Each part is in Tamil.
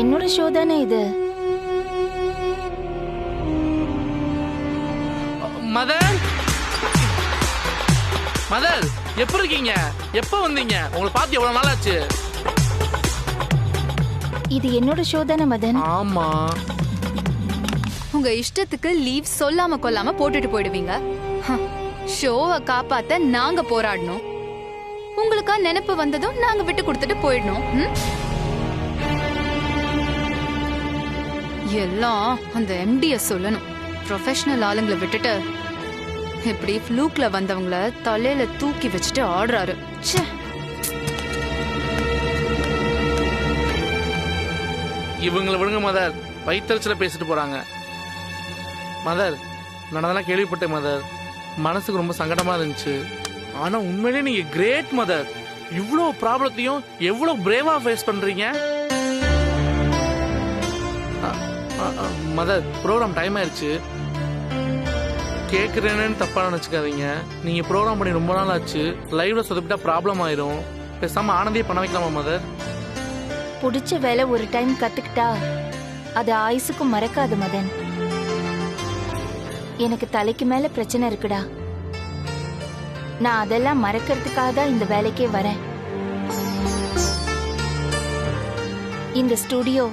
என்னோட ஷோ தானே இது. மதர், மதர் எப்படி இருக்கீங்க? எப்ப வந்தீங்க? உங்களை பார்த்து எவ்வளவு நாள் ஆச்சு? இது என்னோட ஷோ தானே மதன். ஆமா. உங்க இஷ்டத்துக்கு லீவ் சொல்லாம கொல்லாம போட்டுட்டு போயிடுவீங்க. ஷோவை காப்பாத்த நாங்க போராடணும். உங்களுக்கா நினைப்பு வந்ததும் நாங்க விட்டு கொடுத்துட்டு போயிடணும். எல்லாம் அந்த எம்டிய சொல்லணும். ப்ரொஃபஷனல் ஆளுங்களை விட்டுட்டு இப்படி ஃப்ளூக்ல வந்தவங்கள தலையில தூக்கி வச்சுட்டு ஆடுறாரு. இவங்களை விடுங்க மதர், வயிற்றுல பேசிட்டு போறாங்க. மதர், நடந்தெல்லாம் கேள்விப்பட்டேன் மதர், மனசுக்கு ரொம்ப சங்கடமா இருந்துச்சு. ஆனா உண்மையிலேயே நீங்க கிரேட் மதர். இவ்வளோ ப்ராப்ளத்தையும் எவ்வளோ பிரேவா ஃபேஸ் பண்றீங்க. மதர், ப்ரோக்ராம் டைம் ஆயிடுச்சு. கேட்குறேன்னு தப்பா நினச்சிக்காதீங்க. நீங்க ப்ரோக்ராம் பண்ணி ரொம்ப நாள் ஆச்சு. லைவ்ல சொதப்பிட்டா ப்ராப்ளம் ஆயிரும். பேசாம ஆனந்தே பண்ண வைக்கலாமா மதர்? பிடிச்ச வேலை ஒரு டைம் கத்துக்கிட்டா அது ஆயுசுக்கும் மறக்காது மதன். எனக்கு தலைக்கு மேல பிரச்சனை இருக்குடா. நான் அதெல்லாம் மறக்கிறதுக்காக தான் இந்த வேலைக்கே வரேன். இந்த ஸ்டுடியோ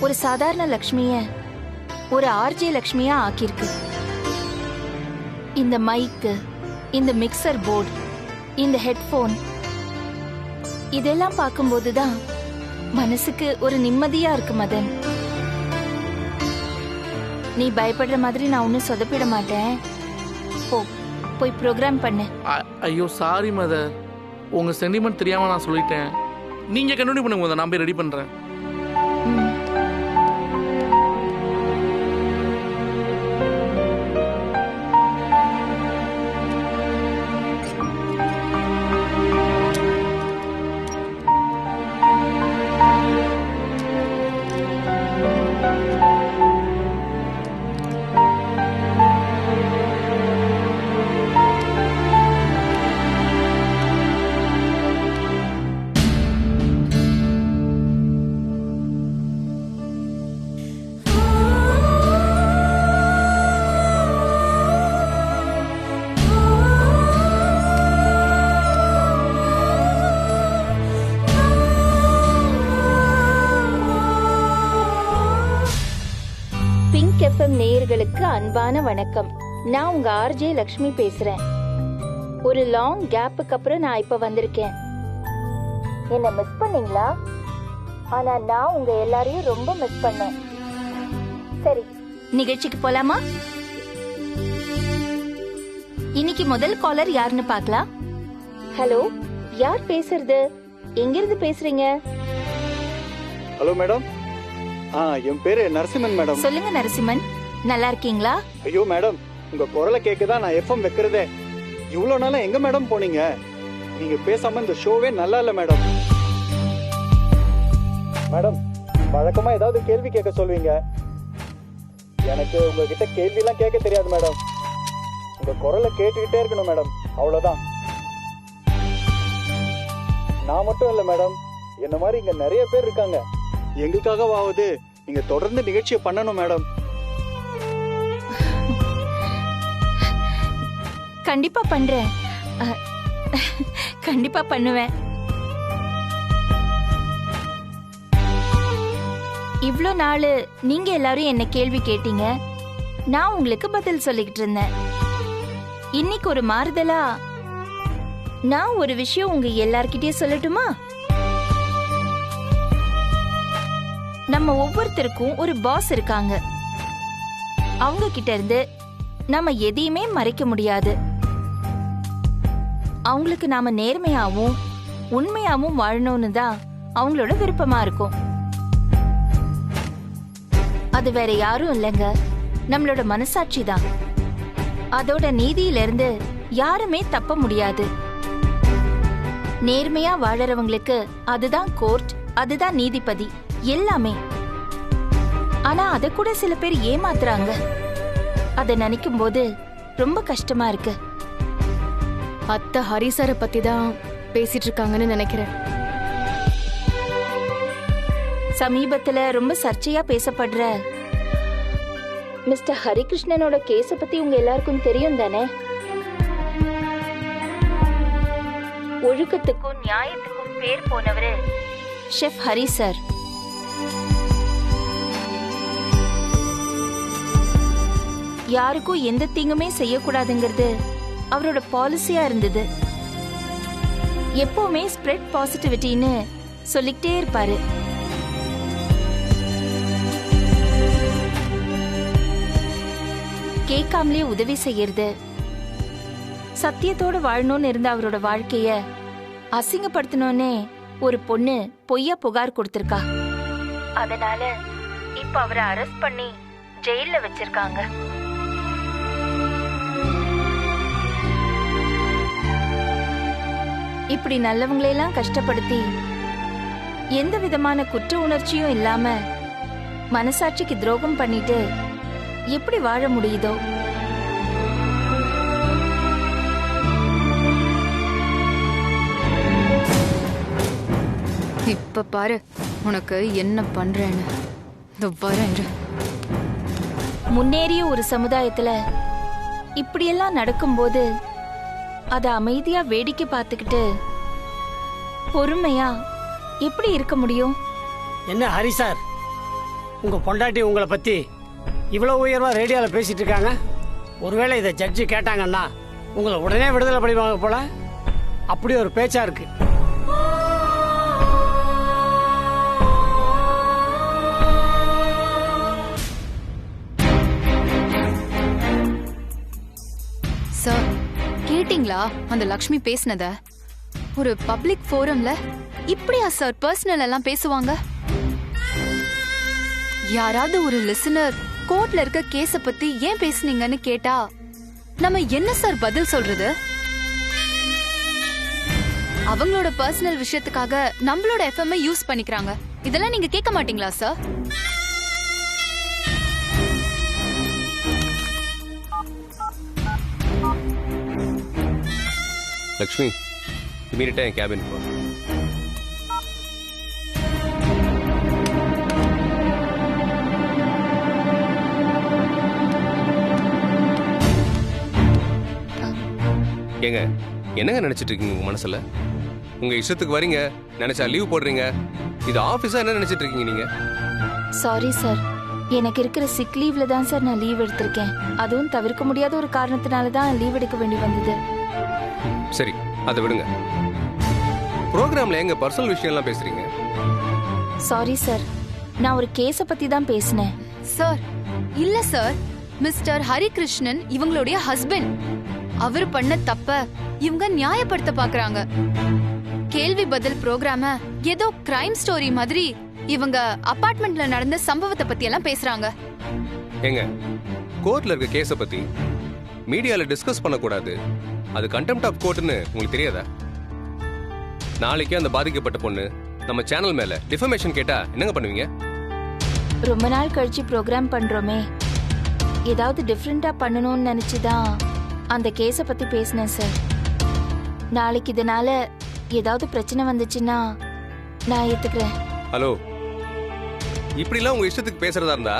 ஒரு சாதாரண லக்ஷ்மிய ஒரு ஆர்ஜே லக்ஷ்மியா ஆக்கியிருக்கு. இந்த மைக்கு, இந்த மிக்சர் போர்டு, இந்த ஹெட்போன், இதெல்லாம் பார்க்கும்போதுதான் மனசுக்கு ஒரு நிம்மதியா இருக்கு மதன். நீ பயப்படுற மாதிரி நான் ஒன்னும் சொதப்பிட மாட்டேன். போய் ப்ரோக்ராம் பண்ணு. ஐயோ சாரி மதர், உங்க சென்டிமெண்ட் தெரியாம நான் சொல்லிட்டேன். நீங்க கண்டினியூ பண்ணுங்க, நான் போய் ரெடி பண்றேன். நேயர்களுக்கு அன்பான வணக்கம். நான் உங்க ஆர்ஜே லக்ஷ்மி பேசுறேன். ஒரு லாங் கேப்புக்கு அப்புறம் நான் இப்ப வந்திருக்கேன். என்ன மிஸ் பண்ணீங்களா? ஆனா நான் உங்க எல்லாரையும் ரொம்ப மிஸ் பண்ணேன். சரி, நிகழ்ச்சிக்கு போலாமா? இன்னைக்கு முதல் காலர் யாருன்னு பார்க்கலாம். ஹலோ, யார் பேசுறது? எங்கிருந்து பேசுறீங்க? ஹலோ மேடம், என் பேரு நரசிம்மன் மேடம். சொல்லுங்க நரசிம்மன், நல்லா இருக்கீங்களா? ஐயோ மேடம், உங்க குரலை கேட்கதான் நான் எஃப்எம் வைக்கிறதே. இவ்வளவு நாளா எங்க மேடம் போனீங்க? நீங்க பேசாம இந்த ஷோவே நல்லா இல்ல மேடம். மேடம், வழக்கமா ஏதாவது கேள்வி கேட்க சொல்வீங்க. எனக்கு உங்ககிட்ட கேள்வி எல்லாம் கேட்க தெரியாது மேடம். உங்க குரலை கேட்டுக்கிட்டே இருக்கணும் மேடம், அவ்வளவுதான். நான் மட்டும் இல்ல மேடம், என்ன மாதிரி இங்க நிறைய பேர் இருக்காங்க. எங்களுக்காகவாவது நீங்க தொடர்ந்து நிகழ்ச்சியை பண்ணணும் மேடம். கண்டிப்பா பண்றேன், கண்டிப்பா பண்ணுவேன். இவ்ளோ நாள் நீங்க எல்லாரும் என்ன கேள்வி கேட்டீங்க, நான் உங்களுக்கு பதில் சொல்லிக்கிட்டு இருந்தேன். இன்னைக்கு ஒரு மாறுதலா நான் ஒரு விஷயம் உங்க எல்லார்கிட்டயும் சொல்லட்டுமா? நம்ம ஒவ்வொருத்தருக்கும் ஒரு பாஸ் இருக்காங்க. அவங்க கிட்ட இருந்து நம்ம எதையுமே மறைக்க முடியாது. அவங்களுக்கு நாம நேர்மையாவும் உண்மையாவும் வாழணும்னு தான் அவங்களோட விருப்பமா இருக்கும். அது வேற யாரும் இல்லைங்க, நம்மளோட மனசாட்சி தான். அதோட நீதியில இருந்து யாருமே தப்ப முடியாது. நேர்மையா வாழறவங்களுக்கு அதுதான் கோர்ட், அதுதான் நீதிபதி, எல்லாமே. ஆனா அத கூட சில பேர் ஏமாத்துறாங்க. அத நினைக்கும் போது ரொம்ப கஷ்டமா இருக்கு. அத்தை ஹரிசார பத்தி தான் பேசிட்டு இருக்காங்கன்னு நினைக்கிறேன். சமீபத்துல ரொம்ப சர்ச்சையா பேசப்படுற மிஸ்டர் ஹரிகிருஷ்ணனோட கேஸ பத்தி உங்க எல்லாருக்கும் தெரியும் தானே? ஒழுக்கத்துக்கும் நியாயத்துக்கும் பேர் போனவரு ஷெஃப் ஹரி சார். யாருக்கும் எந்த தீங்குமே செய்யக்கூடாதுங்கிறது அவரோட பாலிசியா இருந்தது. எப்பவுமே ஸ்ப்ரெட் பாசிட்டிவிட்டின்னு சொல்லிக்கிட்டே இருப்பாரு. கேட்காமலே உதவி செய்யறது, சத்தியத்தோட வாழணும்னு இருந்த அவரோட வாழ்க்கைய அசிங்கப்படுத்தணும்னே ஒரு பொண்ணு பொய்யா புகார் கொடுத்திருக்கா. அதனால இப்ப அவரை அரெஸ்ட் பண்ணி ஜெயில வச்சிருக்காங்க. இப்படி நல்லவங்களையெல்லாம் கஷ்டப்படுத்தி எந்த விதமான குற்ற உணர்ச்சியும் இல்லாம மனசாட்சிக்கு துரோகம் பண்ணிட்டு எப்படி வாழ முடியுதோ? இப்ப பாரு உனக்கு என்ன பண்றேன்னு. முன்னேறிய ஒரு சமுதாயத்துல இப்படியெல்லாம் நடக்கும்போது அத அமைதியா வேடிக்கை பார்த்துக்கிட்டு பொறுமையா எப்படி இருக்க முடியும்? என்ன ஹரி சார், உங்க பொண்டாட்டி உங்களை பத்தி இவ்வளவு உயர்வா ரேடியோல பேசிட்டு இருக்காங்க. ஒருவேளை இதை ஜட்ஜி கேட்டாங்கன்னா உங்களை உடனே விடுதலை பண்ணிடுவாங்க போல. அப்படி ஒரு பேச்சா இருக்கு. சார் கேட்டிங்களா அந்த லக்ஷ்மி பேசினத? ஒரு பப்ளிக் ஃபோரம்ல இப்படியா சார் பர்சனல் எல்லாம் பேசுவாங்க? யாராவது ஒரு லிசனர் கோர்ட்ல இருக்க கேஸ பத்தி ஏன் பேசுனீங்கன்னு கேட்டா நம்ம என்ன சார் பதில் சொல்றது? அவங்களோட பர்சனல் விஷயத்துக்காக நம்மளோட எஃப்எம் யூஸ் பண்ணிக்கிறாங்க. இதெல்லாம் நீங்க கேட்க மாட்டீங்களா சார்? லக்ஷ்மி, இமீடியட்டா என் கேபின் போ. ஏங்க, என்னங்க நினைச்சிட்டு இருக்கீங்க உங்க மனசுல? உங்க இஷ்டத்துக்கு வரீங்க, நினைச்சா லீவ் போடுறீங்க. இது ஆபீஸா என்ன நினைச்சிட்டு இருக்கீங்க நீங்க? சாரி சார், எனக்கு இருக்கிற சிக் லீவ்ல தான் சார் நான் லீவ் எடுத்திருக்கேன். அதுவும் தவிர்க்க முடியாத ஒரு காரணத்தினால தான் லீவ் எடுக்க வேண்டி வந்தது. சரி, அதை விடுங்க. ப்ரோக்ராம்ல எங்க பர்சனல் விஷயம் எல்லாம் பேசுறீங்க? சாரி சார், நான் ஒரு கேஸ பத்தி தான் பேசினேன். சார் இல்ல சார், மிஸ்டர் ஹரிகிருஷ்ணன் இவங்களுடைய ஹஸ்பண்ட். அவர் பண்ண தப்ப இவங்க நியாயப்படுத்த பாக்குறாங்க. கேள்வி பதில் ப்ரோக்ராம ஏதோ கிரைம் ஸ்டோரி மாதிரி இவங்க அபார்ட்மெண்ட்ல நடந்த சம்பவத்தை பத்தி எல்லாம் பேசுறாங்க. ஏங்க, கோர்ட்ல இருக்க கேஸ பத்தி மீடியால டிஸ்கஸ் பண்ணக்கூடாது. அது கண்டெம்ட் ஆஃப் கோர்ட்னு உங்களுக்கு தெரியாதா? நாளைக்கு அந்த பாதிக்கப்பட்ட பொண்ணு நம்ம சேனல் மேல டிஃபமேஷன் கேட்டா என்னங்க பண்ணுவீங்க? ரொம்ப நாள் கழிச்சு ப்ரோக்ராம் பண்றோமே, ஏதாவது டிஃப்ரெண்டா பண்ணணும்னு நினைச்சுதான் அந்த கேஸ பத்தி பேசினேன் சார். நாளைக்கு இதனால ஏதாவது பிரச்சனை வந்துச்சுன்னா நான் ஏத்துக்கிறேன். ஹலோ, இப்படிலாம் உங்க இஷ்டத்துக்கு பேசுறதா இருந்தா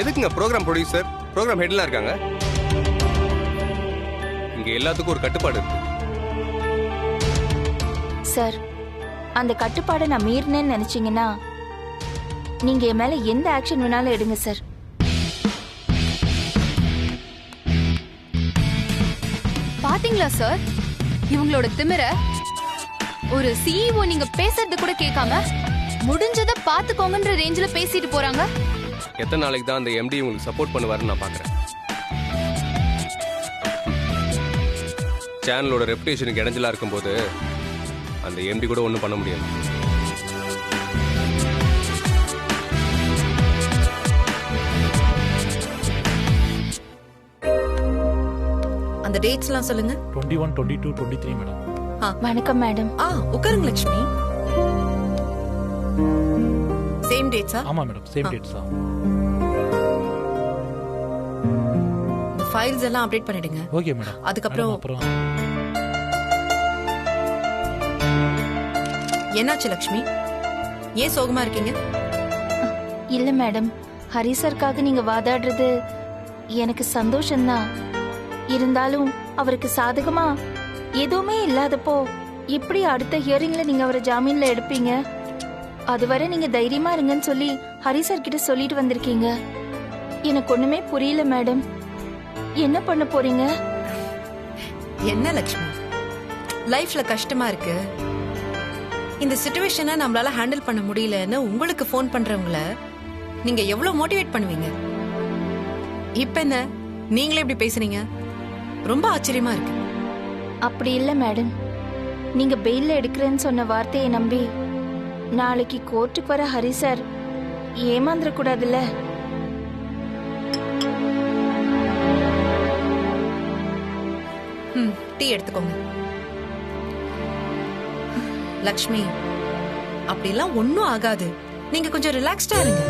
எதுக்குங்க ப்ரோக்ராம் ப்ரொடியூசர், ப்ரோக்ராம் ஹெட்லாம் இருக்காங்க? இங்க எல்லாத்துக்கும் ஒரு கட்டுப்பாடு இருக்கு. சார், அந்த கட்டுப்பாடை நான் மீறினேன்னு நினைச்சீங்கன்னா நீங்க என் மேல எந்த ஆக்ஷன் வேணாலும் எடுங்க சார். பாத்தீங்களா சார் இவங்களோட திமிர? ஒரு சிஇஓ நீங்க பேசுறது கூட கேட்காம முடிஞ்சத பாத்துக்கோங்கன்ற ரேஞ்சில பேசிட்டு போறாங்க. எத்தனை நாளைக்கு தான் அந்த எம்டி உங்களுக்கு சப்போர்ட் பண்ணுவாருன்னு நான் பாக்குறேன். சேனலோட ரெப்புடேஷனுக்கு இடைஞ்சலா இருக்கும்போது அந்த எம்டி கூட ஒன்றும் பண்ண முடியாது. அந்த டேட்ஸ்லாம் சொல்லுங்க. 21, 22, 23 மேடம். வணக்கம் மேடம். உட்காருங்க லட்சுமி. சேம் டேட்ஸா? ஆமா மேடம், சேம் டேட்ஸ் தான். ஃபைல்ஸ் எல்லாம் அப்டேட் பண்ணிடுங்க. Okay madam. அதுக்கப்புறம் என்னாச்சு லட்சுமி? ஏன் சோகமா இருக்கீங்க? இல்ல மேடம், ஹரி சர்க்காக நீங்க வாதாடுறது எனக்கு சந்தோஷம்தான். இருந்தாலும் அவருக்கு சாதகமா எதுவுமே இல்லாதப்போ எப்படி அடுத்த ஹியரிங்ல நீங்க அவரை ஜாமீன்ல எடுப்பீங்க? அதுவரை நீங்க தைரியமா இருங்கன்னு சொல்லி ஹரி சார் கிட்ட சொல்லிட்டு வந்திருக்கீங்க. எனக்கு ஒண்ணுமே புரியல மேடம். என்ன பண்ண போறீங்க? என்ன லக்ஷ்மி, லைஃப்ல கஷ்டமா இருக்கு, இந்த சிச்சுவேஷனை நம்மளால ஹேண்டில் பண்ண முடியலன்னு உங்களுக்கு ஃபோன் பண்றவங்கள நீங்க எவ்வளவு மோட்டிவேட் பண்ணுவீங்க? இப்ப என்ன நீங்களே இப்படி பேசுறீங்க? ரொம்ப ஆச்சரியமா இருக்கு. அப்படி இல்ல மேடம், நீங்க பெயில்ல எடுக்கிறேன்னு சொன்ன வார்த்தையை நம்பி நாளைக்கு கோர்ட்டுக்கு வர ஹரி சார் ஏமாந்துட கூடாதுல்ல. டீ எடுத்துக்கோங்க. லக்ஷ்மி, அப்படிலாம் ஒன்னும் ஆகாது. நீங்க கொஞ்சம் ரிலாக்ஸ்டா இருங்க.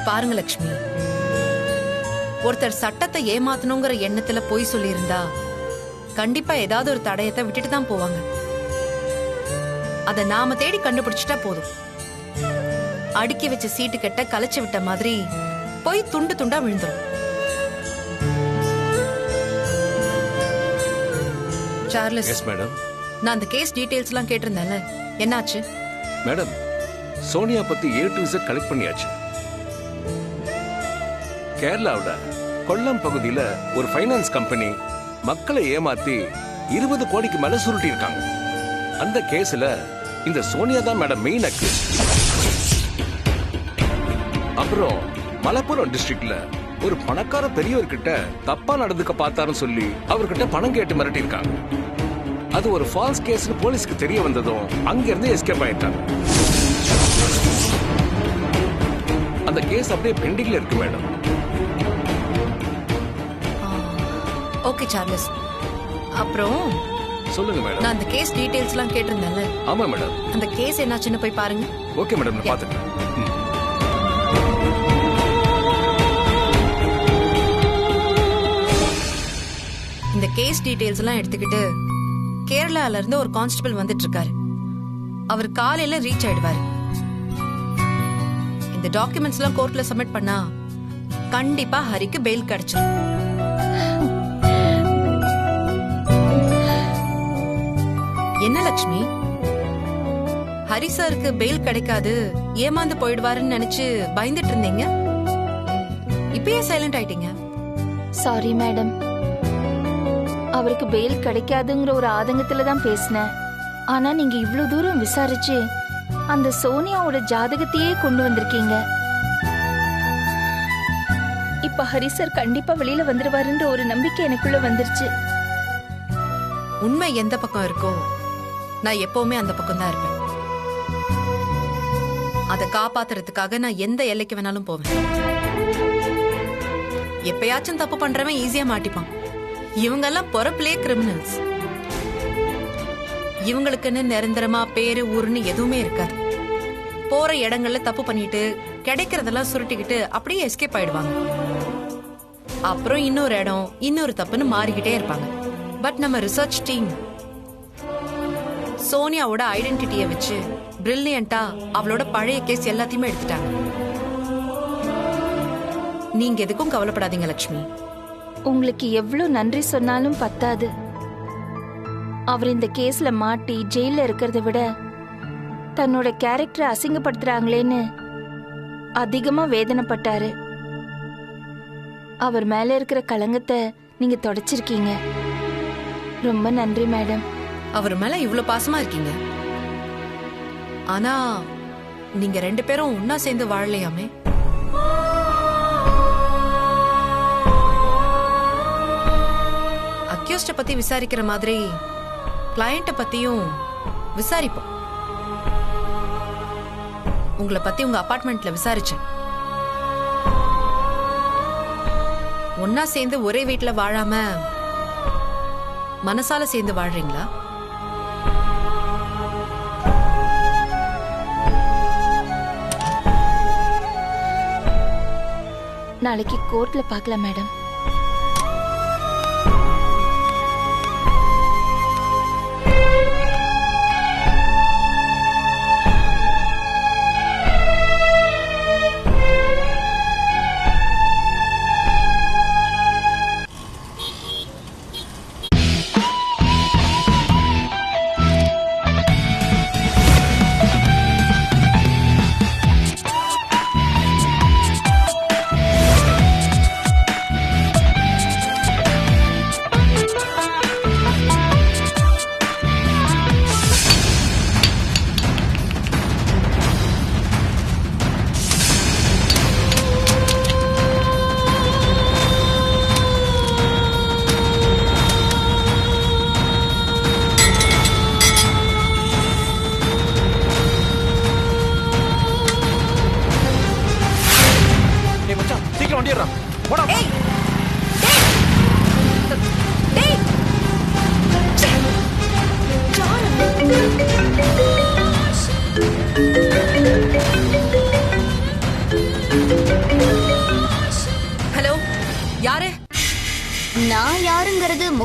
பாருங்க லக்ஷ்மி, ஒருத்தர் சட்டத்தை ஏமாத்தணுங்கிற எண்ணத்துல போய் சொல்லியிருந்தா கண்டிப்பா ஏதாவது ஒரு தடயத்தை விட்டுட்டு தான் போவாங்க. அத நாம தேடி கண்டுபிடிச்சிட்டா போதும். அடுக்கி வச்ச சீட்டு கட்ட கலைச்சு விட்ட மாதிரி போய் துண்டு துண்டா விழுந்துரும். Charles, yes madam. நான் அந்த கேஸ் டீடைல்ஸ் எல்லாம் கேட்டிருந்தேன்ல, என்னாச்சு? மேடம், சோனியா பத்தி A to Z கலெக்ட் பண்ணியாச்சு. கேரளாவுல கொல்லம் பகுதியில ஒரு ஃபைனான்ஸ் கம்பெனி மக்களை ஏமாத்தி 20 கோடிக்கு மேல சுருட்டி இருக்காங்க. அந்த கேஸ்ல இந்த சோனியா தான் மேடம் மெயின் அக்யூஸ். அப்புறம் மலப்புரம் டிஸ்ட்ரிக்ட்ல ஒரு பணக்கார பெரியவர்கிட்ட தப்பா நடந்துக்க பார்த்தாருன்னு சொல்லி அவர்கிட்ட பணம் கேட்டு மிரட்டி இருக்காங்க. அது ஒரு ஃபால்ஸ் கேஸ் போலீஸ்க்கு தெரிய வந்ததும் அங்க இருந்து எஸ்கேப் ஆயிட்டாங்க. அந்த கேஸ் அப்படியே பெண்டிங்ல இருக்கு மேடம். ஓகே சார்லஸ், அப்புறம் சொல்லுங்க மேடம். நான் அந்த கேஸ் டீடைல்ஸ் எல்லாம் கேட்டிருந்தேன்ல. ஆமா மேடம். அந்த கேஸ் என்னாச்சுன்னு போய் பாருங்க. ஓகே மேடம், நான் பாத்துட்டேன். இந்த கேஸ் டீடைல்ஸ் எல்லாம் எடுத்துக்கிட்டு கேரளால இருந்து ஒரு கான்ஸ்டபிள் வந்துட்டு இருக்காரு. அவர் காலையில ரீச் ஆயிடுவாரு. இந்த டாக்குமெண்ட்ஸ் எல்லாம் கோர்ட்ல சப்மிட் பண்ணா கண்டிப்பா ஹரிக்கு பெயில் கிடைச்சிடும். என்ன லட்சுமி, ஹரி சாருக்கு பெயில் கிடைக்காது, ஏமாந்து போயிடுவாருன்னு நினைச்சு பயந்துட்டு இருந்தீங்க, இப்பயே சைலண்ட் ஆயிட்டீங்க. சாரி மேடம், அவருக்கு பெயில் கிடைக்காதுங்கிற ஒரு ஆதங்கத்துல தான் பேசினேன். ஆனா நீங்க இவ்வளவு தூரம் விசாரிச்சு அந்த சோனியாவோட ஜாதகத்தையே கொண்டு வந்திருக்கீங்க. இப்ப ஹரி சார் கண்டிப்பா வெளியில வந்துருவாருன்ற ஒரு நம்பிக்கை எனக்குள்ள வந்துருச்சு. உண்மை எந்த பக்கம் இருக்கோ நான் எப்பவுமே அந்த பக்கம் தான் இருப்பேன். அதை காப்பாத்துறதுக்காக நான் எந்த எல்லைக்கு வேணாலும் போவேன். எப்பயாச்சும் தப்பு பண்றவன் ஈஸியா மாட்டிப்பான். இவங்கெல்லாம் பொறப்பிலே கிரிமினல்ஸ். இவங்களுக்குன்னு நிரந்தரமா பேரு ஊருன்னு எதுவுமே இருக்காது. போற இடங்கள்ல தப்பு பண்ணிட்டு கிடைக்கிறதெல்லாம் சுருட்டிக்கிட்டு அப்படியே எஸ்கேப் ஆயிடுவாங்க. அப்புறம் இன்னொரு இடம் இன்னொரு தப்புன்னு மாறிக்கிட்டே இருப்பாங்க. பட் நம்ம ரிசர்ச் டீம் சோனியாவோட ஐடென்டிட்டியை வச்சு பிரில்லியண்டா அவளோட பழைய கேஸ் எல்லாத்தையுமே எடுத்துட்டாங்க. நீங்க எதுக்கும் கவலைப்படாதீங்க லட்சுமி. உங்களுக்கு எவ்வளவு நன்றி சொன்னாலும் பத்தாது. அவர் இந்த கேஸ்ல மாட்டி ஜெயில இருக்கிறத விட தன்னோட கேரக்டரை அசிங்கப்படுத்துறாங்களேன்னு அதிகமா வேதனைப்பட்டாரு. அவர் மேல இருக்கிற களங்கத்தை நீங்க தொடச்சிருக்கீங்க. ரொம்ப நன்றி மேடம். அவர் மேல இவ்வளவு பாசமா இருக்கீங்க. ஆனா நீங்க 2 பேரும் ஒன்னா சேர்ந்து வாழலையாமே? அக்யூஸ்ட பத்தி விசாரிக்கிற மாதிரி கிளையண்ட பத்தியும் விசாரிப்போம். உங்களை பத்தி உங்க அபார்ட்மெண்ட்ல விசாரிச்சேன். ஒன்னா சேர்ந்து ஒரே வீட்டுல வாழாம மனசால சேர்ந்து வாழ்றீங்களா? நாளைக்கு கோர்ட்ல பார்க்கலாம் மேடம்.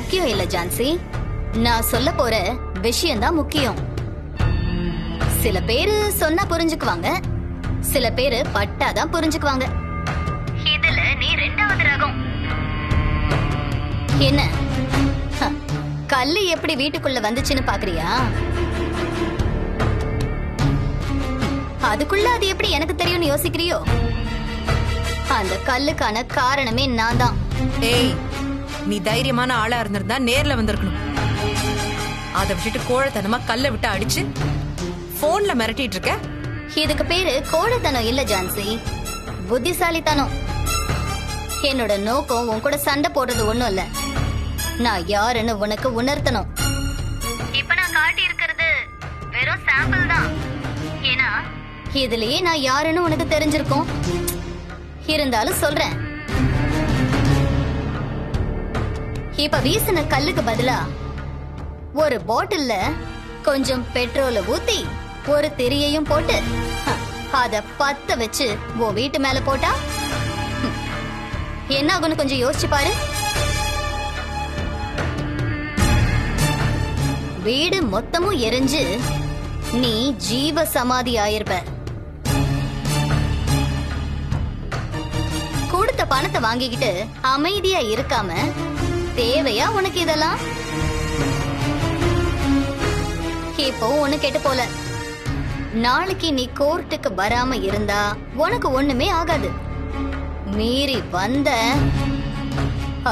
முக்கியம் இல்ல ஜான்சி, நான் சொல்ல போற விஷயம்தான் முக்கியம். சில பேரு சொன்னா புரிஞ்சுக்குவாங்க, சில பேரு பட்டாதான் புரிஞ்சுக்குவாங்க. இதுல நீ 2வது ரகம். என்ன கல்லு எப்படி வீட்டுக்குள்ள வந்துச்சுன்னு பாக்குறியா? அதுக்குள்ள அது எப்படி எனக்கு தெரியும்னு யோசிக்கிறியோ? அந்த கல்லுக்கான காரணமே நான் தான். ஏய், நீ தைரியமான ஆளா இருந்திருந்தா நேர்ல வந்திருக்கணும். அதை விட்டுட்டு கோழத்தனமா கல்ல விட்டு அடிச்சு போன்ல மிரட்டிட்டு இருக்க. இதுக்கு பேரு கோழத்தனம் இல்ல ஜான்சி, புத்திசாலித்தனம். என்னோட நோக்கம் உன் கூட சண்டை போடுறது ஒண்ணும் இல்ல, நான் யாருன்னு உனக்கு உணர்த்தணும். இப்ப நான் காட்டி இருக்கிறது வெறும் சாம்பிள் தான். ஏன்னா இதுலயே நான் யாருன்னு உனக்கு தெரிஞ்சிருக்கும். இருந்தாலும் சொல்றேன், இப்ப வீசின கல்லுக்கு பதிலா ஒரு பாட்டில்ல கொஞ்சம் பெட்ரோல ஊத்தி ஒரு திரியையும் போட்டு அத பத்த வச்சு உன் வீட்டு மேல போட்டா என்ன ஆகும்னு கொஞ்சம் யோசிச்சு பாரு. வீடு மொத்தமும் எரிஞ்சு நீ ஜீவ சமாதி ஆயிருப்ப. கொடுத்த பணத்தை வாங்கிக்கிட்டு அமைதியா இருக்காம தேவையா உனக்கு இதெல்லாம்? இப்போ ஒண்ணு கேட்டு போல, நாளைக்கு நீ கோர்ட்டுக்கு வராம இருந்தா உனக்கு ஒண்ணுமே ஆகாது. மீறி வந்த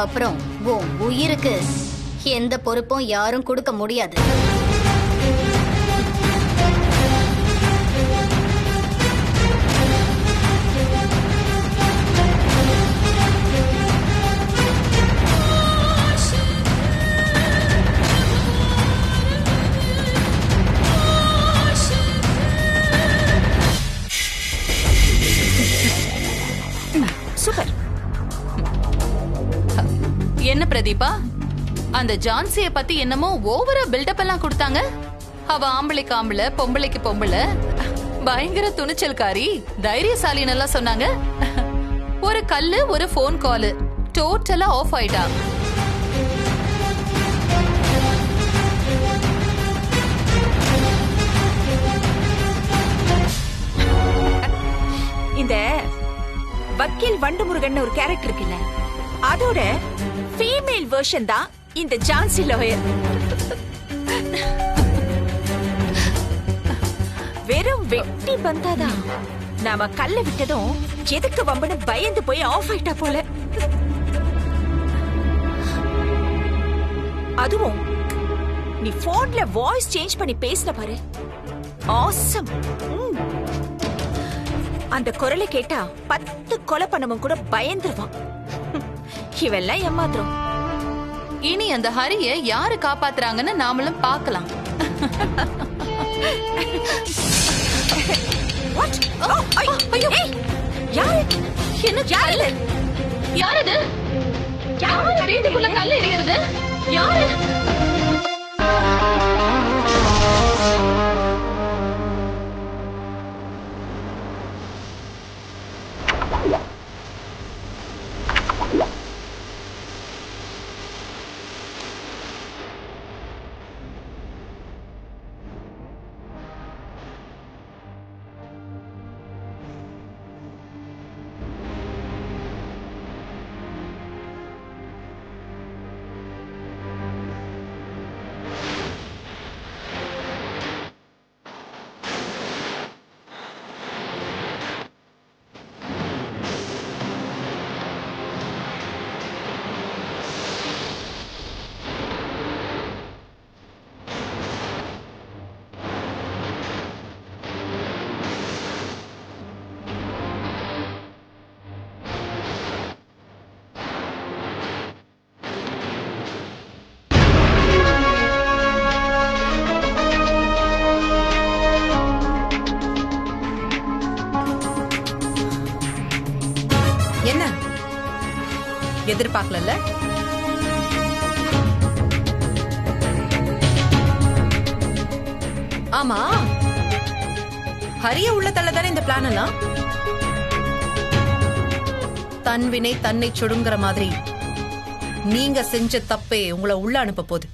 அப்புறம் உன் உயிருக்கு எந்த பொறுப்பும் யாரும் கொடுக்க முடியாது. சூப்பர். என்ன பிரதீபா, அந்த ஜான்சிய பத்தி என்னமோ ஓவரா பில்டப் எல்லாம் கொடுத்தாங்க. அவ ஆம்பளைக்கு ஆம்பளை, பொம்பளைக்கு பொம்பளை, பயங்கர துணிச்சல்காரி, தைரியசாலின்னு எல்லாம் சொன்னாங்க. ஒரு கல்லு, ஒரு போன் கால், டோட்டலா ஆஃப் ஆயிட்டா. இந்த வக்கீல் வண்டுமுருகன் ஒரு கேரக்டர் இருக்குல்ல, அதோட ஃபீமேல் வெர்ஷன் தான் இந்த ஜான்சி லாயர். வெறும் வெட்டி பந்தாதான். நாம கல்ல விட்டதும் எதுக்கு வம்புன்னு பயந்து போய் ஆஃப் ஆயிட்டா போல. அதுவும் நீ போன்ல வாய்ஸ் சேஞ்ச் பண்ணி பேசின பாரு, ஆசம். அந்த குரலை கேட்டா 10 கொலை பண்ணவன் கூட பயந்துருவான். இவெல்லாம் ஏமாத்துறோம். இனி அந்த ஹரிய யாரு காப்பாத்துறாங்கன்னு நாமளும் பார்க்கலாம். என்ன யாரு? யாரது? யாரு வீட்டுக்குள்ள கல்லு எறிகிறது? யாரு? என்ன எதிர்பார்க்கல? ஆமா, ஹரிய உள்ள தள்ளதானே இந்த பிளான் எல்லாம். தன்வினை தன்னை சுடுங்கிற மாதிரி நீங்க செஞ்ச தப்பே உங்களை உள்ள அனுப்ப போகுது